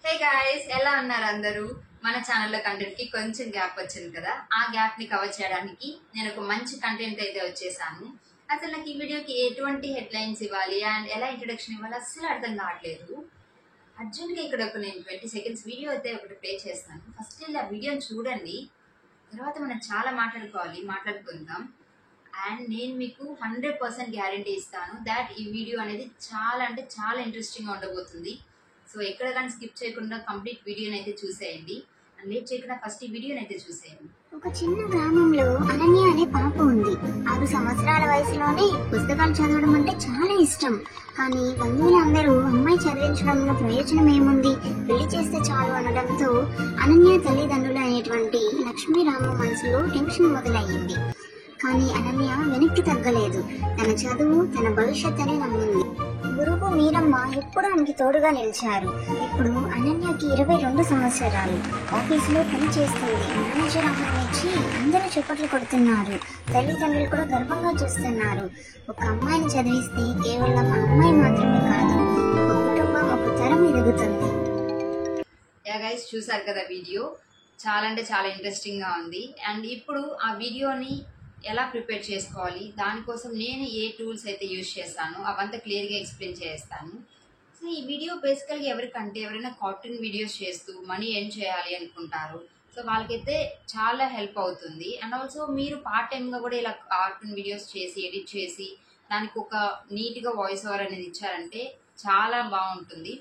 Hey guys, ఎలా ఉన్నారు అందరూ? మన ఛానల్లో కంటెంట్ కి కొంచెం గ్యాప్ వచ్చింది కదా. ఆ గ్యాప్ ని కవర్ చేయడానికి నేను ఒక మంచి కంటెంట్ అయితే వచ్చేసాను. అసలు నాకు ఈ వీడియోకి ఎటువంటి హెడ్లైన్స్ ఇవ్వాలి అండ్ ఎలా ఇంట్రొడక్షన్ ఇవ్వాలి అస్సలు అర్థం కావట్లేదు. అర్జెంట్గా ఇక్కడ ఒక నేను 20 సెకండ్స్ వీడియో అయితే ఒకటి ప్లే చేస్తాను. ఫస్ట్ ఇలా వీడియోని చూడండి, తర్వాత మనం చాలా మాట్లాడుకుందాం. అండ్ నేను మీకు 100% గ్యారంటీ ఇస్తాను దాట్ ఈ వీడియో అనేది చాలా అంటే చాలా ఇంట్రెస్టింగ్గా ఉండబోతుంది. సో ఎక్కడ కానీ స్కిప్ చేయకుండా కంప్లీట్ వీడియోని అయితే చూసేయండి. అండ్ లేట్ చేయకుండా ఫస్ట్ ఈ వీడియోని అయితే చూసేయండి. ఒక చిన్న గ్రామంలో అనన్య అనే పాప ఉంది. 6 సంవత్సరాల వయసులోనే పుస్తకాలు చదవడం అంటే చాలా ఇష్టం. కానీ బంధువులందరూ అమ్మాయి చదివించడంలో ప్రయోజనం ఏముంది, పెళ్లి చేస్తే చాలు అనడంతో అనన్య తల్లిదండ్రులు అనేటువంటి లక్ష్మీరామ మనసులో టెన్షన్ మొదలయ్యింది. కానీ అనన్య వెనక్కి తగ్గలేదు. తన చదువు, తన భవిష్యత్ అని నమ్మింది. గురువు మీరమ్మ ఎప్పుడు ఆమెకి తోడుగా నిలిచారు. ఇప్పుడు అనన్యకి 22 సంవత్సరాలు. ఆఫీసులో పని చేస్తుంది. మేనేజర్ అమ్మాయిని ఇచ్చి అందరూ చప్పట్లు కొడుతున్నారు. తల్లిదండ్రులు కూడా గర్వంగా చూస్తున్నారు. ఒక అమ్మాయిని చదివిస్తే కేవలం ఆ అమ్మాయి మాత్రమే కాదు, ఒక కుటుంబం, ఒక తరం ఎదుగుతుంది. గైస్, చూసారు కదా వీడియో, చాలా అంటే చాలా ఇంట్రెస్టింగ్గా ఉంది. అండ్ ఇప్పుడు ఆ వీడియోని ఎలా ప్రిపేర్ చేసుకోవాలి, దానికోసం నేను ఏ టూల్స్ అయితే యూజ్ చేస్తాను అవంతా క్లియర్గా ఎక్స్ప్లెయిన్ చేస్తాను. సో ఈ వీడియో బేసికల్గా ఎవరికంటే ఎవరైనా కార్టూన్ వీడియోస్ చేస్తూ మనీ ఎర్న్ చేయాలి అనుకుంటారు, సో వాళ్ళకైతే చాలా హెల్ప్ అవుతుంది. అండ్ ఆల్సో మీరు పార్ట్ టైమ్గా కూడా ఇలా కార్టూన్ వీడియోస్ చేసి ఎడిట్ చేసి దానికి ఒక నీట్గా వాయిస్ ఓవర్ అనేది ఇచ్చారంటే చాలా బాగుంటుంది.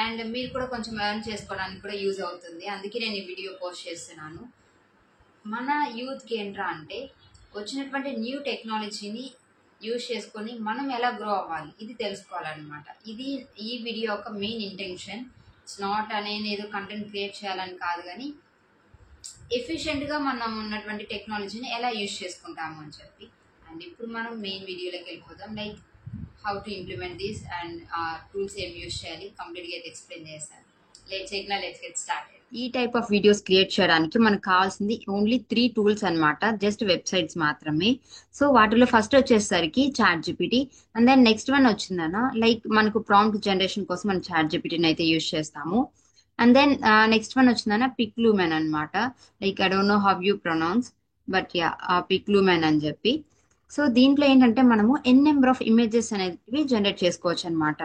అండ్ మీరు కూడా కొంచెం ఎర్న్ చేసుకోవడానికి కూడా యూజ్ అవుతుంది. అందుకే నేను ఈ వీడియో పోస్ట్ చేస్తున్నాను. మన యూత్కి ఏంట్రా అంటే వచ్చినటువంటి న్యూ టెక్నాలజీని యూజ్ చేసుకొని మనం ఎలా గ్రో అవ్వాలి ఇది తెలుసుకోవాలన్నమాట. ఇది ఈ వీడియో యొక్క మెయిన్ ఇంటెన్షన్. ఇట్స్ నాట్ నేను ఏదో కంటెంట్ క్రియేట్ చేయాలని కాదు, కానీ ఎఫిషియెంట్గా మనం ఉన్నటువంటి టెక్నాలజీని ఎలా యూజ్ చేసుకుంటాము అని చెప్పి. అండ్ ఇప్పుడు మనం మెయిన్ వీడియోలోకి వెళ్ళిపోదాం. Like how to implement this and tools ఏం యూజ్ చేయాలి కంప్లీట్గా అయితే ఎక్స్ప్లెయిన్ చేస్తాను. Let's get started. ఈ టైప్ ఆఫ్ వీడియోస్ క్రియేట్ చేయడానికి మనకు కావాల్సింది ఓన్లీ 3 టూల్స్ అనమాట, జస్ట్ వెబ్సైట్స్ మాత్రమే. సో వాటిలో ఫస్ట్ వచ్చేసరికి ChatGPT, and then next one వచ్చిందన్న లైక్ మనకు ప్రాంప్ట్ జనరేషన్ కోసం మనం ChatGPTని అయితే యూజ్ చేస్తాము. అండ్ దెన్ నెక్స్ట్ వన్ వచ్చిందన్న పిక్లూమెన్ అనమాట. Like I don't know how you pronounce, but ya Piclumen అని చెప్పి. సో దీంట్లో ఏంటంటే మనము నెంబర్ ఆఫ్ ఇమేజెస్ అనేవి జనరేట్ చేసుకోవచ్చు అనమాట.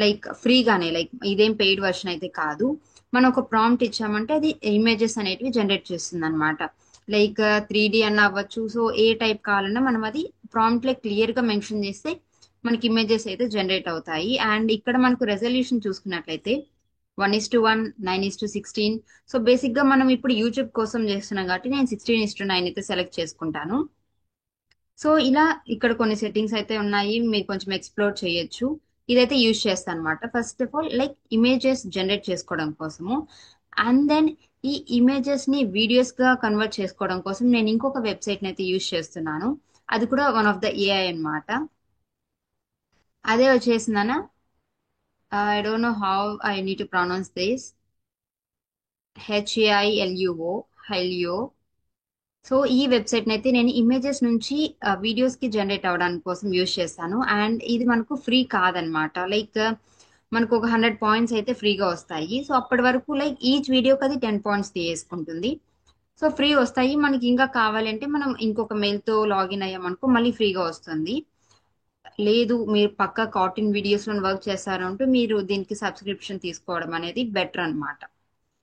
లైక్ ఫ్రీగానే, లైక్ ఇదేం పెయిడ్ వర్షన్ అయితే కాదు. మనం ఒక ప్రాంప్ట్ ఇచ్చామంటే అది ఇమేజెస్ అనేటివి జనరేట్ చేస్తుంది అనమాట. లైక్ 3D అన్న అవ్వచ్చు. సో ఏ టైప్ కావాలన్నా మనం అది ప్రాంప్ట్ లో క్లియర్ గా మెన్షన్ చేస్తే మనకి ఇమేజెస్ అయితే జనరేట్ అవుతాయి. అండ్ ఇక్కడ మనకు రెజల్యూషన్ చూసుకున్నట్లయితే 1:1, 9:16. సో బేసిక్ గా మనం ఇప్పుడు యూట్యూబ్ కోసం చేస్తున్నాం కాబట్టి నేను 16:9 అయితే సెలెక్ట్ చేసుకుంటాను. సో ఇలా ఇక్కడ కొన్ని సెట్టింగ్స్ అయితే ఉన్నాయి, మీరు కొంచెం ఎక్స్ప్లోర్ చేయొచ్చు. ఇదైతే యూజ్ చేస్తాను అనమాట. First of all like images generate చేసుకోవడం కోసము. అండ్ దెన్ ఈ ఇమేజెస్ ని వీడియోస్ గా కన్వర్ట్ చేసుకోవడం కోసం నేను ఇంకొక వెబ్సైట్ అయితే యూజ్ చేస్తున్నాను. అది కూడా వన్ ఆఫ్ ద ఏఐ అనమాట. అదే వచ్చేసిందన్న I don't know how I need to pronounce this. హెల్యుఓ. సో ఈ వెబ్సైట్ అయితే నేను ఇమేజెస్ నుంచి వీడియోస్ కి జనరేట్ అవ్వడానికి కోసం యూజ్ చేస్తాను. అండ్ ఇది మనకు ఫ్రీ కాదనమాట. లైక్ మనకు ఒక 100 పాయింట్స్ అయితే ఫ్రీగా వస్తాయి. సో అప్పటి వరకు లైక్ ఈచ్ వీడియోకి అది 10 పాయింట్స్ తీసుకుంటుంది. సో ఫ్రీ వస్తాయి. మనకి ఇంకా కావాలంటే మనం ఇంకొక మెయిల్తో లాగిన్ అయ్యామనుకో మళ్ళీ ఫ్రీగా వస్తుంది. లేదు మీరు పక్క కార్టూన్ వీడియోస్ లో వర్క్ చేస్తారంటూ మీరు దీనికి సబ్స్క్రిప్షన్ తీసుకోవడం అనేది బెటర్ అనమాట.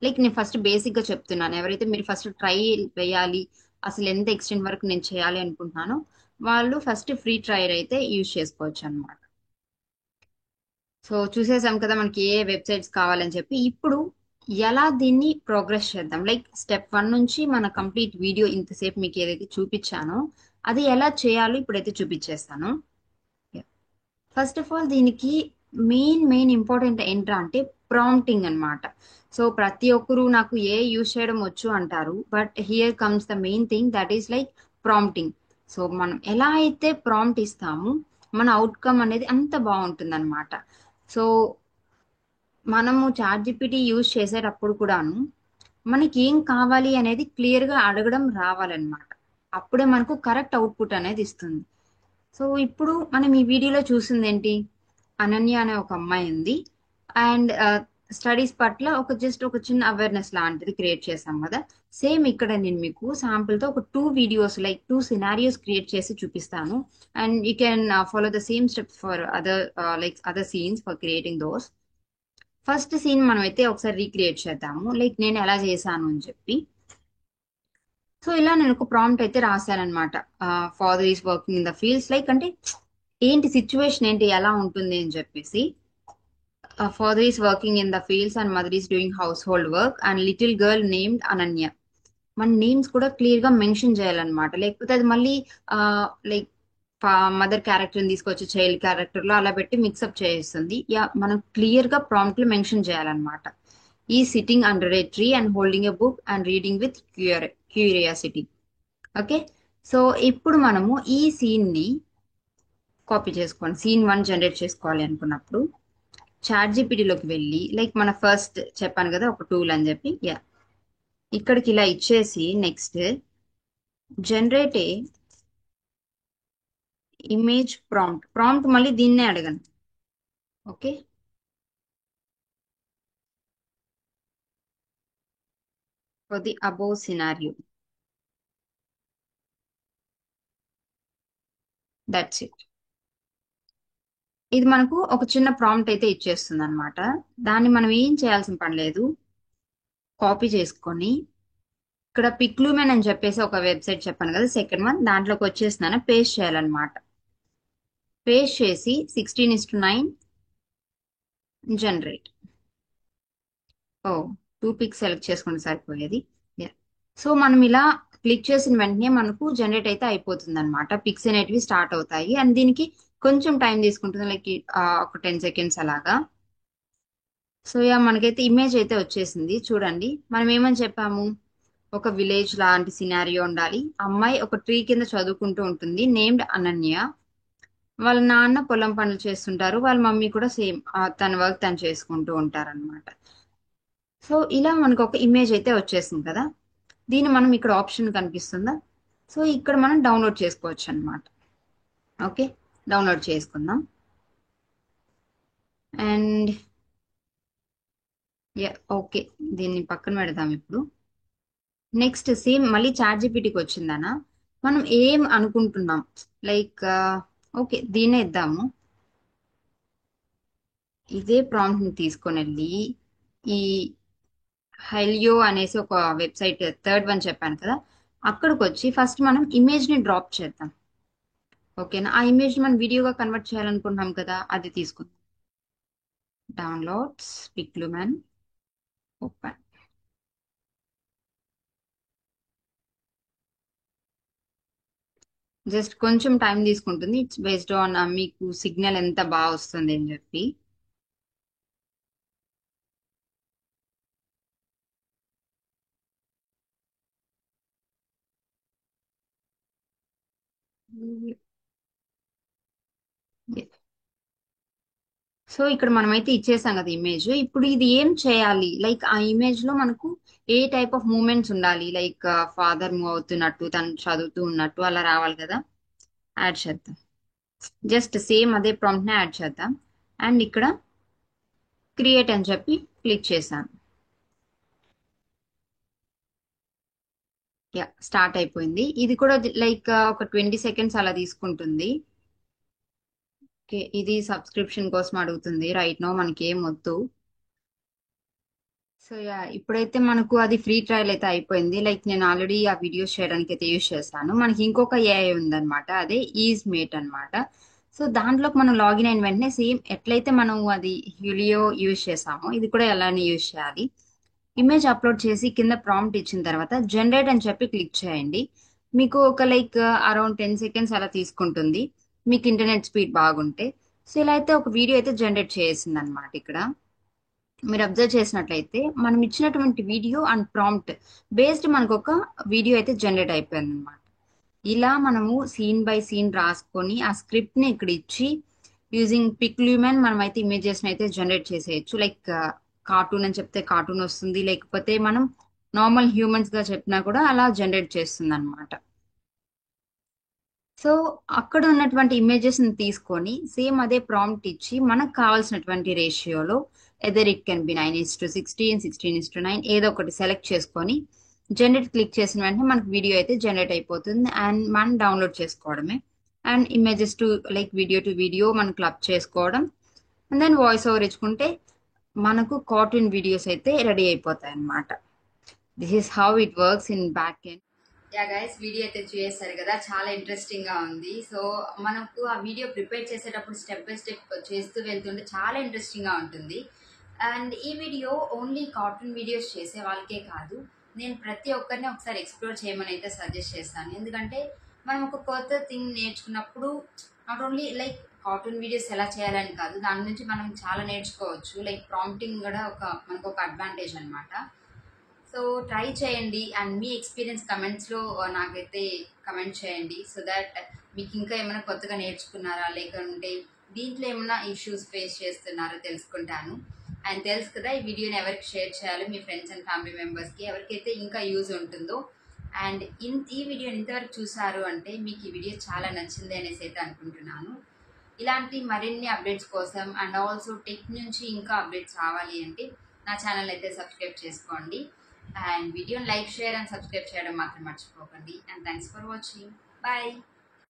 లైక్ నేను ఫస్ట్ బేసిక్ గా చెప్తున్నాను, ఎవరైతే మీరు ఫస్ట్ ట్రై వేయాలి అసలు ఎంత ఎక్స్టెంట్ వరకు నేను చేయాలి అనుకుంటున్నానో వాళ్ళు ఫస్ట్ ఫ్రీ ట్రయల్ అయితే యూజ్ చేసుకోవచ్చు అనమాట. సో చూసేసాం కదా మనకి ఏ వెబ్సైట్స్ కావాలని చెప్పి. ఇప్పుడు ఎలా దీన్ని ప్రోగ్రెస్ చేద్దాం, లైక్ స్టెప్ 1 నుంచి మన కంప్లీట్ వీడియో ఇంతసేపు మీకు ఏదైతే చూపించానో అది ఎలా చేయాలో ఇప్పుడైతే చూపించేస్తాను. ఫస్ట్ ఆఫ్ ఆల్ దీనికి మెయిన్ ఇంపార్టెంట్ ఏంట్రా అంటే ప్రాంప్టింగ్ అనమాట. సో ప్రతి ఒక్కరు నాకు ఏ యూజ్ చేయడం వచ్చు అంటారు, but here comes the main thing that is like prompting. So మనం ఎలా అయితే ప్రాంప్ట్ ఇస్తామో మన అవుట్కమ్ అనేది అంత బాగుంటుంది అనమాట. సో మనము ChatGPT యూజ్ చేసేటప్పుడు కూడాను మనకి ఏం కావాలి అనేది క్లియర్గా అడగడం రావాలన్నమాట. అప్పుడే మనకు కరెక్ట్ అవుట్పుట్ అనేది ఇస్తుంది. సో ఇప్పుడు మనం ఈ వీడియోలో చూసింది ఏంటి, అనన్య అనే ఒక అమ్మాయి ఉంది. అండ్ స్టడీస్ పట్ల ఒక చిన్న అవేర్నెస్ లాంటిది క్రియేట్ చేసాం కదా. సేమ్ ఇక్కడ నేను మీకు శాంపుల్ తో ఒక 2 వీడియోస్ లైక్ 2 సినారియోస్ క్రియేట్ చేసి చూపిస్తాను. And you can follow the same steps for other scenes for creating those. First scene మనం అయితే ఒకసారి రీక్రియేట్ చేద్దాము, లైక్ నేను ఎలా చేశాను అని చెప్పి. సో ఇలా నేను ఒక ప్రాంప్ట్ అయితే రాశానమాట. Father is working in the fields, like అంటే ఏంటి సిచ్యువేషన్ ఏంటి ఎలా ఉంటుంది అని చెప్పేసి. Father is working in the fields and mother is doing household work and little girl named Ananya. మన నేమ్స్ కూడా క్లియర్ గా మెన్షన్ చేయాలన్నమాట, లేకపోతే అది మళ్ళీ లైక్ మదర్ క్యారెక్టర్ తీసుకొచ్చి చైల్డ్ క్యారెక్టర్ లో అలా పెట్టి మిక్సప్ చేస్తుంది. మనం క్లియర్ గా ప్రాంప్ట్ లో మెన్షన్ చేయాలన్నమాట. ఈ sitting under A tree and holding a book and reading with curiosity. Okay, so ఇప్పుడు మనము ఈ సీన్ ని కాపీ చేసుకోండి. సీన్ 1 జనరేట్ చేసుకోవాలి అనుకున్నప్పుడు చాట్‌జీపీటీలోకి వెళ్ళి, లైక్ మన ఫస్ట్ చెప్పాను కదా ఒక టూల్ అని చెప్పి, ఇక్కడికి ఇలా ఇచ్చేసి next generate a image prompt మళ్ళీ దీన్నే అడగను. Okay, for the above scenario, that's it. ఇది మనకు ఒక చిన్న ప్రాంప్ట్ అయితే ఇచ్చేస్తుంది అనమాట. దాన్ని మనం ఏం చేయాల్సిన పని లేదు, కాపీ చేసుకొని ఇక్కడ పిక్లూమెన్ అని చెప్పేసి ఒక వెబ్సైట్ చెప్పాను కదా సెకండ్ వన్, దాంట్లోకి వచ్చేస్తున్నాను. పేస్ట్ చేయాలన్నమాట. పేస్ట్ చేసి 16:9 జనరేట్. ఓ 2 పిక్స్ సెలెక్ట్ చేసుకుంటే సరిపోయేది. సో మనం ఇలా క్లిక్ చేసిన వెంటనే మనకు జనరేట్ అయితే అయిపోతుంది అనమాట. పిక్స్ అనేటివి స్టార్ట్ అవుతాయి అండ్ దీనికి కొంచెం టైం తీసుకుంటుంది, లైక్ ఒక 10 సెకండ్స్ అలాగా. సో మనకైతే ఇమేజ్ అయితే వచ్చేసింది చూడండి. మనం ఏమని చెప్పాము, ఒక విలేజ్ లాంటి సినారియో ఉండాలి, అమ్మాయి ఒక ట్రీ కింద చదువుకుంటూ ఉంటుంది, నేమ్డ్ అనన్య. వాళ్ళ నాన్న పొలం పనులు చేస్తుంటారు, వాళ్ళ మమ్మీ కూడా సేమ్ తన వర్క్ తను చేసుకుంటూ ఉంటారు అనమాట. సో ఇలా మనకు ఒక ఇమేజ్ అయితే వచ్చేసింది కదా. దీన్ని మనం ఇక్కడ ఆప్షన్ కనిపిస్తుందా, సో ఇక్కడ మనం డౌన్లోడ్ చేసుకోవచ్చు అనమాట. ఓకే, డౌన్లోడ్ చేసుకుందాం. అండ్ ఓకే, దీన్ని పక్కన పెడదాం ఇప్పుడు. నెక్స్ట్ సేమ్ మళ్ళీ చాట్‌జీపీటీకి వచ్చిందనా, మనం ఏం అనుకుంటున్నాం, లైక్ ఓకే దీన్నే ఇద్దాము. ఇదే ప్రాంప్ట్ ని తీసుకొని వెళ్ళి ఈ హెలియో అనేసి ఒక వెబ్సైట్ థర్డ్ వన్ చెప్పాను కదా, అక్కడికి వచ్చి ఫస్ట్ మనం ఇమేజ్ ని డ్రాప్ చేద్దాం. ఓకేనా, ఆ ఇమేజ్ ని మనం వీడియోగా కన్వర్ట్ చేయాలనుకుంటున్నాం కదా, అది తీసుకుందాం. Downloads, Piclumen, open. జస్ట్ కొంచెం టైం తీసుకుంటుంది, ఇట్స్ బేస్డ్ ఆన్ మీకు సిగ్నల్ ఎంత బాగా వస్తుంది అని చెప్పి. సో ఇక్కడ మనమైతే ఇచ్చేసాం కదా ఇమేజ్. ఇప్పుడు ఇది ఏం చేయాలి, లైక్ ఆ ఇమేజ్ లో మనకు ఏ టైప్ ఆఫ్ మూమెంట్స్ ఉండాలి, లైక్ ఫాదర్ మూవ్ అవుతున్నట్టు, తను చదువుతూ ఉన్నట్టు అలా రావాలి కదా. యాడ్ చేద్దాం, జస్ట్ సేమ్ అదే ప్రాంప్ట్ ని యాడ్ చేద్దాం. అండ్ ఇక్కడ క్రియేట్ అని చెప్పి క్లిక్ చేశాను. స్టార్ట్ అయిపోయింది. ఇది కూడా లైక్ ఒక 20 సెకండ్స్ అలా తీసుకుంటుంది. ఓకే, ఇది సబ్స్క్రిప్షన్ కోసం అడుగుతుంది, రైట్ నో మనకి ఏం వద్దు. సో ఇప్పుడైతే మనకు అది ఫ్రీ ట్రయల్ అయితే అయిపోయింది. లైక్ నేను ఆల్రెడీ ఆ వీడియోస్ చేయడానికి అయితే యూజ్ చేశాను. మనకి ఇంకొక ఏఐ ఉందన్నమాట, అదే ఈజ్ మేట్ అన్నమాట. సో దాంట్లోకి మనం లాగిన్ అయిన వెంటనే సేమ్ ఎట్లయితే మనం అది హ్యూలియో యూజ్ చేసామో ఇది కూడా అలానే యూజ్ చేయాలి. ఇమేజ్ అప్లోడ్ చేసి కింద ప్రాంప్ట్ ఇచ్చిన తర్వాత జనరేట్ అని చెప్పి క్లిక్ చేయండి. మీకు ఒక లైక్ అరౌండ్ 10 సెకండ్స్ అలా తీసుకుంటుంది, మీకు ఇంటర్నెట్ స్పీడ్ బాగుంటే. సో ఇలా అయితే ఒక వీడియో అయితే జనరేట్ చేసింది అనమాట. ఇక్కడ మీరు అబ్జర్వ్ చేసినట్లయితే మనం ఇచ్చినటువంటి వీడియో అండ్ ప్రాంప్ట్ బేస్డ్ మనకు ఒక వీడియో అయితే జనరేట్ అయిపోయింది అనమాట. ఇలా మనము సీన్ బై సీన్ రాసుకొని ఆ స్క్రిప్ట్ ని ఇక్కడ ఇచ్చి యూజింగ్ పిక్లూమెన్ మనం అయితే ఇమేజెస్ అయితే జనరేట్ చేసేయచ్చు. లైక్ కార్టూన్ అని చెప్తే కార్టూన్ వస్తుంది, లేకపోతే మనం నార్మల్ హ్యూమన్స్ గా చెప్పినా కూడా అలా జనరేట్ చేస్తుంది అనమాట. సో అక్కడ ఉన్నటువంటి ఇమేజెస్ ని తీసుకొని సేమ్ అదే ప్రాంప్ట్ ఇచ్చి మనకు కావాల్సినటువంటి రేషియోలో ఎదర్ ఇట్ కెన్ బి 9:16, 16:9 ఏదో ఒకటి సెలెక్ట్ చేసుకొని జనరేట్ క్లిక్ చేసిన వెంటనే మనకు వీడియో అయితే జనరేట్ అయిపోతుంది అండ్ మనం డౌన్లోడ్ చేసుకోవడమే. And images to like video to video మనం క్లబ్ చేసుకోవడం అండ్ దెన్ వాయిస్ ఓవర్ ఇచ్చుకుంటే మనకు కార్టూన్ వీడియోస్ అయితే రెడీ అయిపోతాయి అన్నమాట. This is how it works in back end. Yeah guys, video అయితే చూసేస్తారు కదా, చాలా ఇంట్రెస్టింగ్ గా ఉంది. సో మనకు ఆ వీడియో ప్రిపేర్ చేసేటప్పుడు స్టెప్ బై స్టెప్ చేస్తూ వెళ్తుంటే చాలా ఇంట్రెస్టింగ్ గా ఉంటుంది. అండ్ ఈ వీడియో ఓన్లీ కార్టూన్ వీడియోస్ చేసే వాళ్ళకే కాదు, నేను ప్రతి ఒక్కరిని ఒకసారి ఎక్స్ప్లోర్ చేయమని అయితే సజెస్ట్ చేస్తాను. ఎందుకంటే మనం ఒక కొత్త థింగ్ నేర్చుకున్నప్పుడు not only like cartoon videos ఎలా చేయాలని కాదు, దాని నుంచి మనం చాలా నేర్చుకోవచ్చు. లైక్ ప్రాంప్టింగ్ కూడా మనకు ఒక అడ్వాంటేజ్ అనమాట. సో ట్రై చేయండి అండ్ మీ ఎక్స్పీరియన్స్ కమెంట్స్లో నాకైతే కమెంట్ చేయండి. సో దట్ మీకు ఇంకా ఏమైనా కొత్తగా నేర్చుకున్నారా, లేకుంటే దీంట్లో ఏమైనా ఇష్యూస్ ఫేస్ చేస్తున్నారో తెలుసుకుంటాను. అండ్ తెలుసు కదా, ఈ వీడియోని ఎవరికి షేర్ చేయాలో మీ ఫ్రెండ్స్ అండ్ ఫ్యామిలీ మెంబర్స్కి, ఎవరికైతే ఇంకా యూజ్ ఉంటుందో. అండ్ ఈ వీడియోని ఇంతవరకు చూసారు అంటే మీకు ఈ వీడియో చాలా నచ్చింది అనేసి అయితే అనుకుంటున్నాను. ఇలాంటి మరిన్ని అప్డేట్స్ కోసం అండ్ ఆల్సో టెక్ నుంచి ఇంకా అప్డేట్స్ రావాలి అంటే నా ఛానల్ అయితే సబ్స్క్రైబ్ చేసుకోండి. అండ్ వీడియోని లైక్, షేర్ అండ్ సబ్స్క్రైబ్ చేయడం మాత్రం మర్చిపోకండి. And thanks for watching. Bye.